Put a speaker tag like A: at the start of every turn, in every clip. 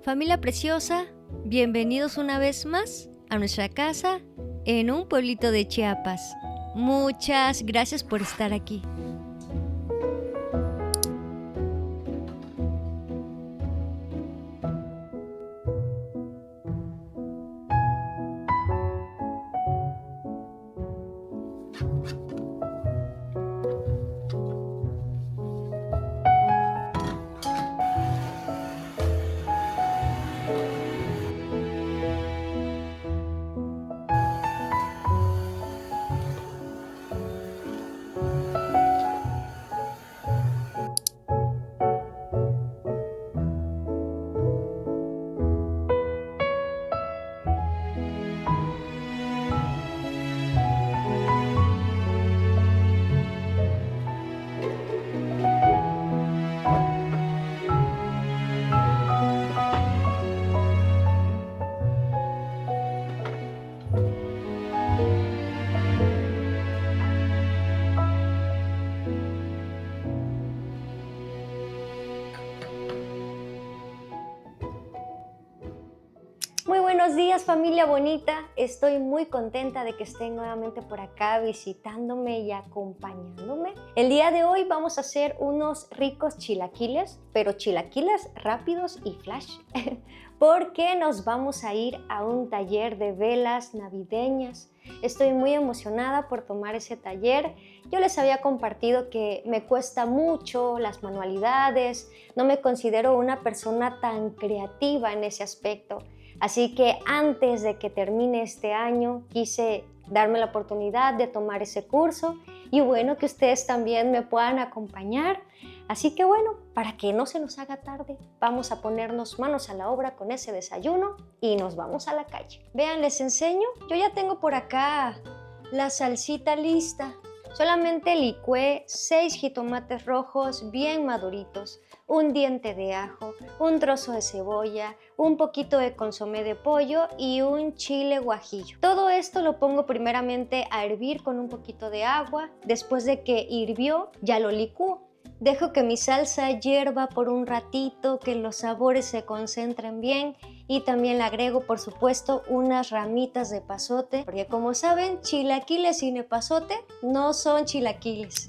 A: Familia preciosa, bienvenidos una vez más a nuestra casa en un pueblito de Chiapas. Muchas gracias por estar aquí. Muy buenos días, familia bonita. Estoy muy contenta de que estén nuevamente por acá visitándome y acompañándome. El día de hoy vamos a hacer unos ricos chilaquiles, pero chilaquiles rápidos y flash, porque nos vamos a ir a un taller de velas navideñas. Estoy muy emocionada por tomar ese taller. Yo les había compartido que me cuesta mucho las manualidades, no me considero una persona tan creativa en ese aspecto. Así que antes de que termine este año, quise darme la oportunidad de tomar ese curso y bueno, que ustedes también me puedan acompañar. Así que bueno, para que no se nos haga tarde, vamos a ponernos manos a la obra con ese desayuno y nos vamos a la calle. Vean, les enseño, yo ya tengo por acá la salsita lista. Solamente licué 6 jitomates rojos bien maduritos, un diente de ajo, un trozo de cebolla, un poquito de consomé de pollo y un chile guajillo. Todo esto lo pongo primeramente a hervir con un poquito de agua. Después de que hirvió, ya lo licúo. Dejo que mi salsa hierva por un ratito, que los sabores se concentren bien y también le agrego, por supuesto, unas ramitas de epazote, porque como saben, chilaquiles sin epazote no son chilaquiles.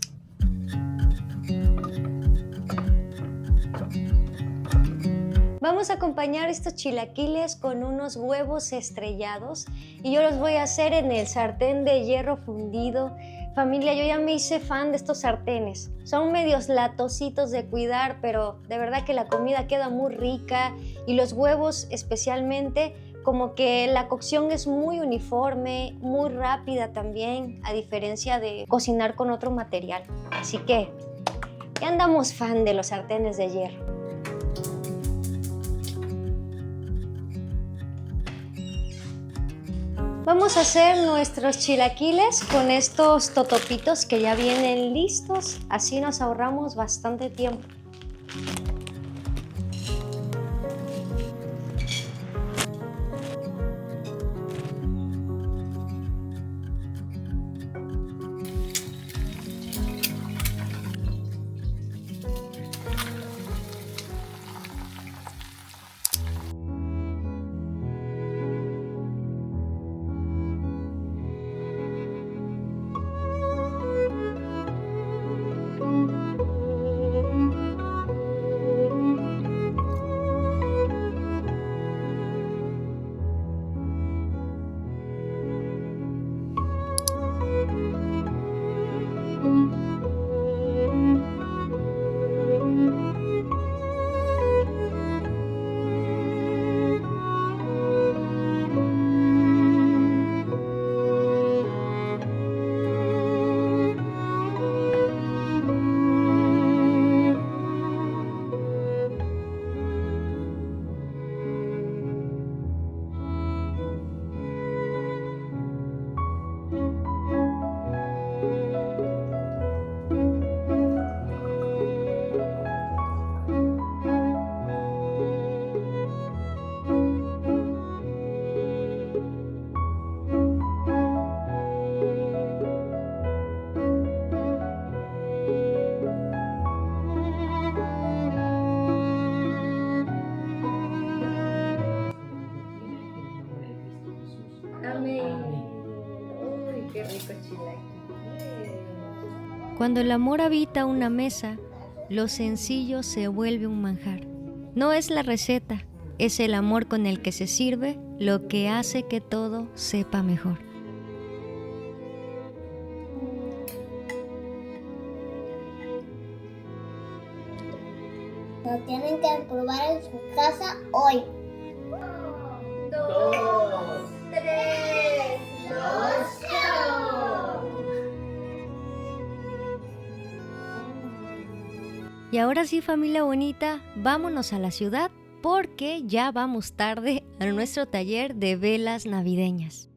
A: Vamos a acompañar estos chilaquiles con unos huevos estrellados y yo los voy a hacer en el sartén de hierro fundido. Familia, yo ya me hice fan de estos sartenes. Son medios latositos de cuidar, pero de verdad que la comida queda muy rica y los huevos especialmente, como que la cocción es muy uniforme, muy rápida también, a diferencia de cocinar con otro material. Así que ya andamos fan de los sartenes de hierro. Vamos a hacer nuestros chilaquiles con estos totopitos que ya vienen listos, así nos ahorramos bastante tiempo. qué rico chilaquiles.
B: Cuando el amor habita una mesa, lo sencillo se vuelve un manjar. No es la receta, es el amor con el que se sirve lo que hace que todo sepa mejor.
C: Lo tienen que probar en su casa hoy.
A: 2, 3, los show.
B: Y ahora sí, familia bonita, vámonos a la ciudad porque ya vamos tarde a nuestro taller de velas navideñas.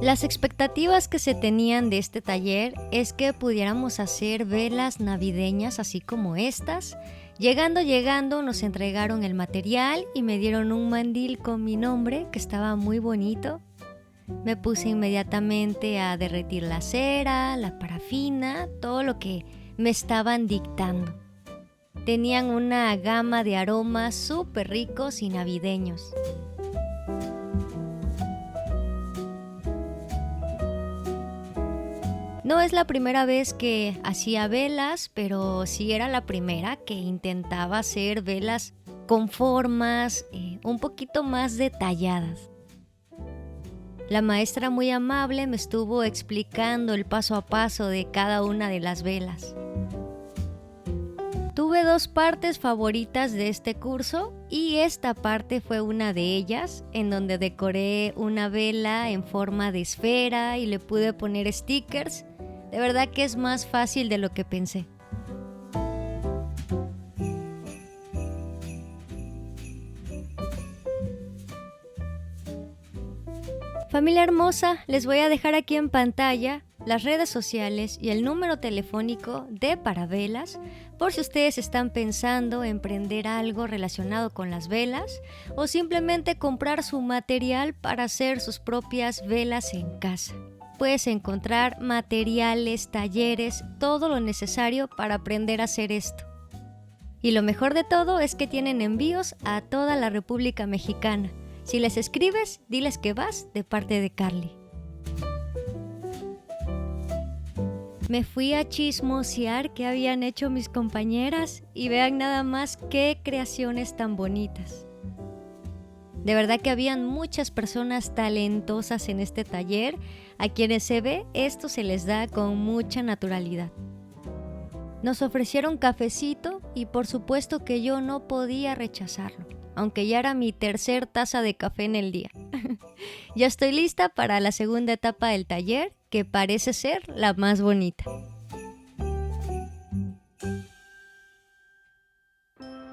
B: Las expectativas que se tenían de este taller es que pudiéramos hacer velas navideñas así como estas. Llegando nos entregaron el material y me dieron un mandil con mi nombre que estaba muy bonito. Me puse inmediatamente a derretir la cera, la parafina, todo lo que me estaban dictando. Tenían una gama de aromas súper ricos y navideños. No es la primera vez que hacía velas, pero sí era la primera que intentaba hacer velas con formas un poquito más detalladas. La maestra muy amable me estuvo explicando el paso a paso de cada una de las velas. Tuve 2 partes favoritas de este curso y esta parte fue una de ellas, en donde decoré una vela en forma de esfera y le pude poner stickers. De verdad que es más fácil de lo que pensé. Familia hermosa, les voy a dejar aquí en pantalla las redes sociales y el número telefónico de Paravelas por si ustedes están pensando en emprender algo relacionado con las velas o simplemente comprar su material para hacer sus propias velas en casa. Puedes encontrar materiales, talleres, todo lo necesario para aprender a hacer esto. Y lo mejor de todo es que tienen envíos a toda la República Mexicana. Si les escribes, diles que vas de parte de Carly. Me fui a chismosear qué habían hecho mis compañeras y vean nada más qué creaciones tan bonitas. De verdad que habían muchas personas talentosas en este taller, a quienes se ve esto se les da con mucha naturalidad. Nos ofrecieron cafecito y por supuesto que yo no podía rechazarlo, aunque ya era mi 3ª taza de café en el día. Ya estoy lista para la segunda etapa del taller, que parece ser la más bonita.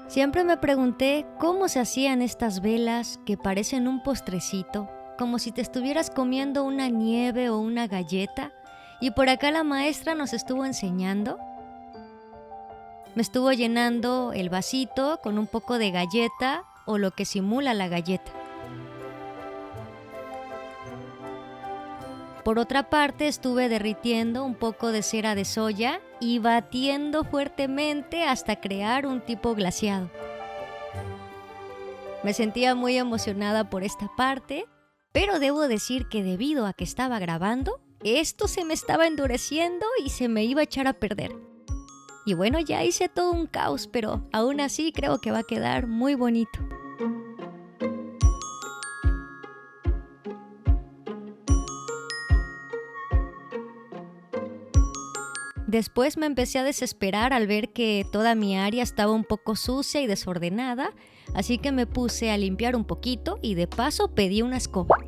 B: Siempre me pregunté cómo se hacían estas velas que parecen un postrecito, como si te estuvieras comiendo una nieve o una galleta, y por acá la maestra nos estuvo enseñando. Me estuvo llenando el vasito con un poco de galleta o lo que simula la galleta. Por otra parte, estuve derritiendo un poco de cera de soya y batiendo fuertemente hasta crear un tipo glaseado. Me sentía muy emocionada por esta parte, pero debo decir que debido a que estaba grabando, esto se me estaba endureciendo y se me iba a echar a perder. Y bueno, ya hice todo un caos, pero aún así creo que va a quedar muy bonito. Después me empecé a desesperar al ver que toda mi área estaba un poco sucia y desordenada, así que me puse a limpiar un poquito y de paso pedí una escoba.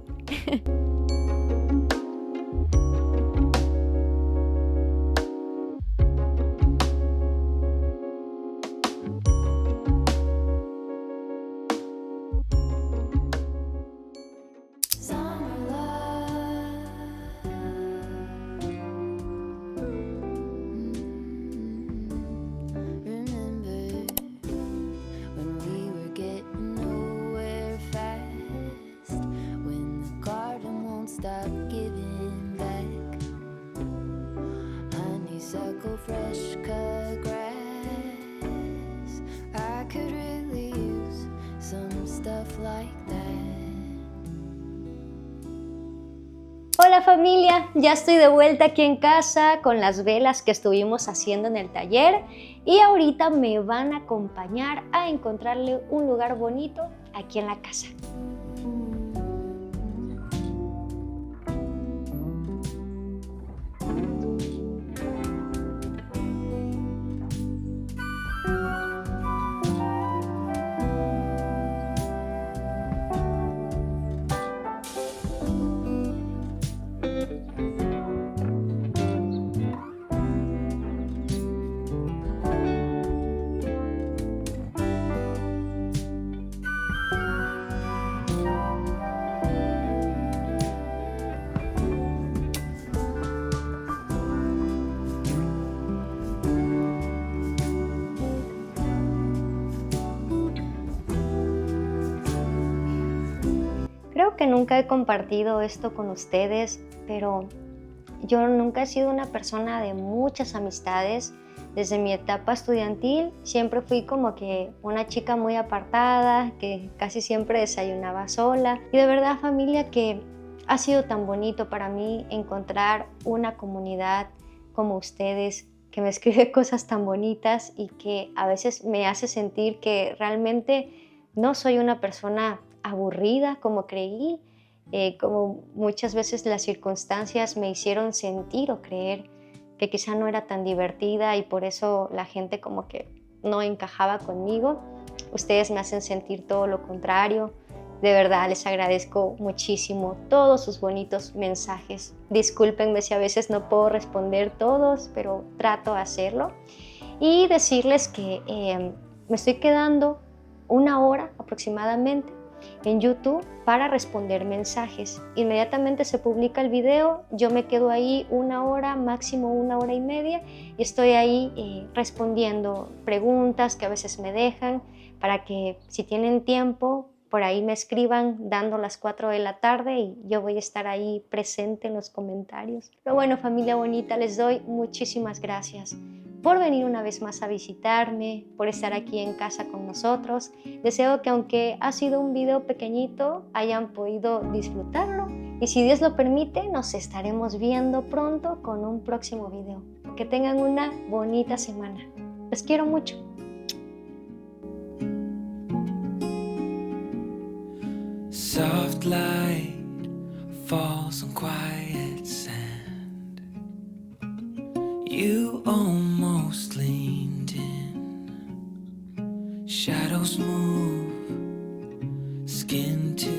A: Hola familia, ya estoy de vuelta aquí en casa con las velas que estuvimos haciendo en el taller y ahorita me van a acompañar a encontrarle un lugar bonito aquí en la casa. Creo que nunca he compartido esto con ustedes, pero yo nunca he sido una persona de muchas amistades. Desde mi etapa estudiantil siempre fui como que una chica muy apartada, que casi siempre desayunaba sola. Y de verdad, familia, que ha sido tan bonito para mí encontrar una comunidad como ustedes, que me escribe cosas tan bonitas y que a veces me hace sentir que realmente no soy una persona aburrida como creí, como muchas veces las circunstancias me hicieron sentir o creer que quizá no era tan divertida y por eso la gente como que no encajaba conmigo. Ustedes me hacen sentir todo lo contrario. De verdad les agradezco muchísimo todos sus bonitos mensajes. Discúlpenme si a veces no puedo responder todos, pero trato de hacerlo. Y decirles que me estoy quedando 1 hora aproximadamente en YouTube para responder mensajes. Inmediatamente se publica el video, yo me quedo ahí 1 hora, máximo 1 hora y media, y estoy ahí respondiendo preguntas que a veces me dejan, para que si tienen tiempo, por ahí me escriban dando las 4 de la tarde y yo voy a estar ahí presente en los comentarios. Pero bueno, familia bonita, les doy muchísimas gracias por venir una vez más a visitarme, por estar aquí en casa con nosotros. Deseo que aunque ha sido un video pequeñito, hayan podido disfrutarlo y si Dios lo permite, nos estaremos viendo pronto con un próximo video. Que tengan una bonita semana. Los quiero mucho.
D: Soft light falls on quiet sand. You almost leaned in. Shadows move, skin to